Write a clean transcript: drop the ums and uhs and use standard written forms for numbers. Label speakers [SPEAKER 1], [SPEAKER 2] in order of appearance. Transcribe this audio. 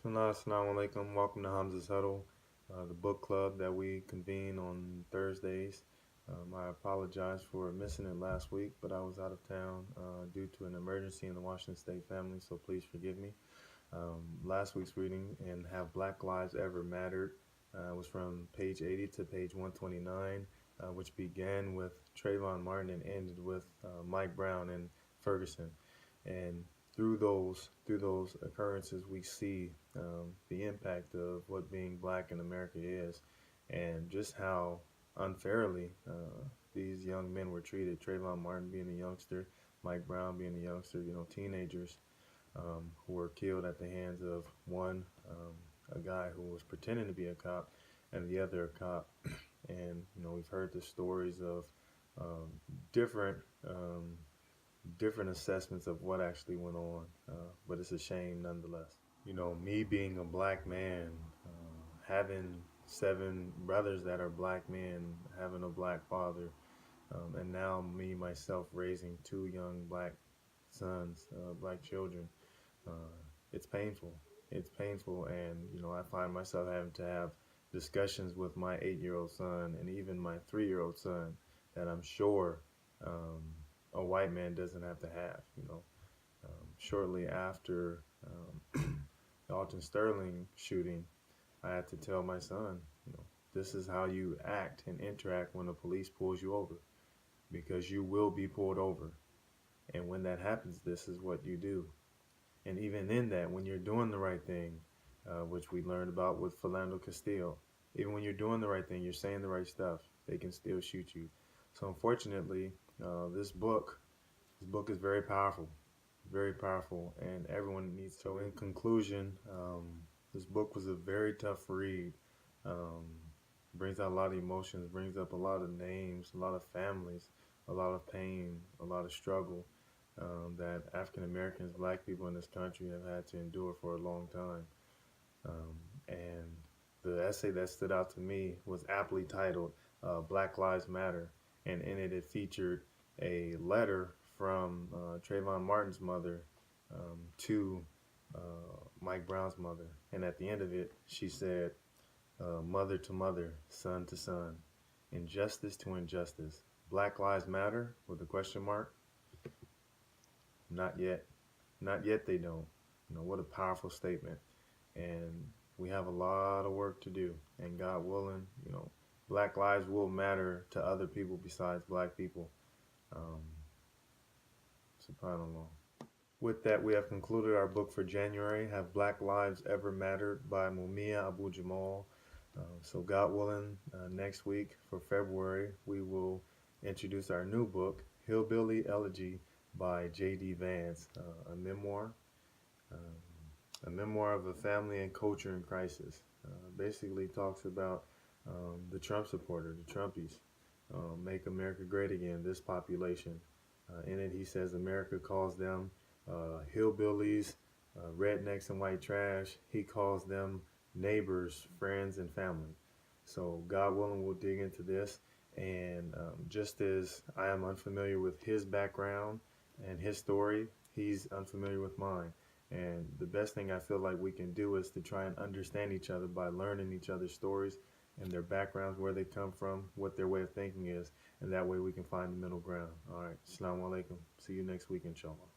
[SPEAKER 1] Bismillah, assalamu alaikum. Welcome to Hamza's Huddle, the book club that we convene on Thursdays. I apologize for missing it last week, but I was out of town due to an emergency in the Washington State family, so please forgive me. Last week's reading in Have Black Lives Ever Mattered was from page 80 to page 129, which began with Trayvon Martin and ended with Mike Brown and Ferguson. And through those occurrences, we see the impact of what being black in America is, and just how unfairly these young men were treated. Trayvon Martin being a youngster, Mike Brown being a youngster, teenagers who were killed at the hands of one, a guy who was pretending to be a cop, and the other a cop. And we've heard the stories of um, different different assessments of what actually went on, but it's a shame nonetheless. Me being a black man, having 7 brothers that are black men, having a black father, and now me myself raising 2 young black sons, black children. Uh, it's painful. It's painful, and I find myself having to have discussions with my 8-year-old son and even my 3-year-old son that I'm sure um, a white man doesn't have to have. Shortly after the Alton Sterling shooting, I had to tell my son, this is how you act and interact when the police pulls you over, because you will be pulled over. And when that happens, this is what you do. And even in that, when you're doing the right thing, which we learned about with Philando Castile, even when you're doing the right thing, you're saying the right stuff, they can still shoot you. So unfortunately, this book is very powerful, and everyone needs to. So in conclusion, this book was a very tough read. Um, Brings out a lot of emotions, brings up a lot of names, a lot of families, a lot of pain, a lot of struggle that African Americans, black people in this country have had to endure for a long time. And the essay that stood out to me was aptly titled Black Lives Matter. And in it, it featured a letter from Trayvon Martin's mother to Mike Brown's mother. And at the end of it, she said, mother to mother, son to son, injustice to injustice. Black Lives Matter with a question mark? Not yet. Not yet they don't. What a powerful statement. And we have a lot of work to do. And God willing, black lives will matter to other people besides black people. Um, SubhanAllah. With that, we have concluded our book for January, Have Black Lives Ever Mattered by Mumia Abu-Jamal. So God willing, next week for February, we will introduce our new book, Hillbilly Elegy by J.D. Vance, a memoir. A memoir of a family and culture in crisis. Basically talks about the Trump supporter, the Trumpies, make America great again, this population. In it, he says America calls them hillbillies, rednecks, and white trash. He calls them neighbors, friends, and family. So God willing, we'll dig into this. And just as I am unfamiliar with his background and his story, he's unfamiliar with mine. And the best thing I feel like we can do is to try and understand each other by learning each other's stories and their backgrounds, where they come from, what their way of thinking is, and that way we can find the middle ground. All right, Assalamu alaikum. See you next week, inshallah.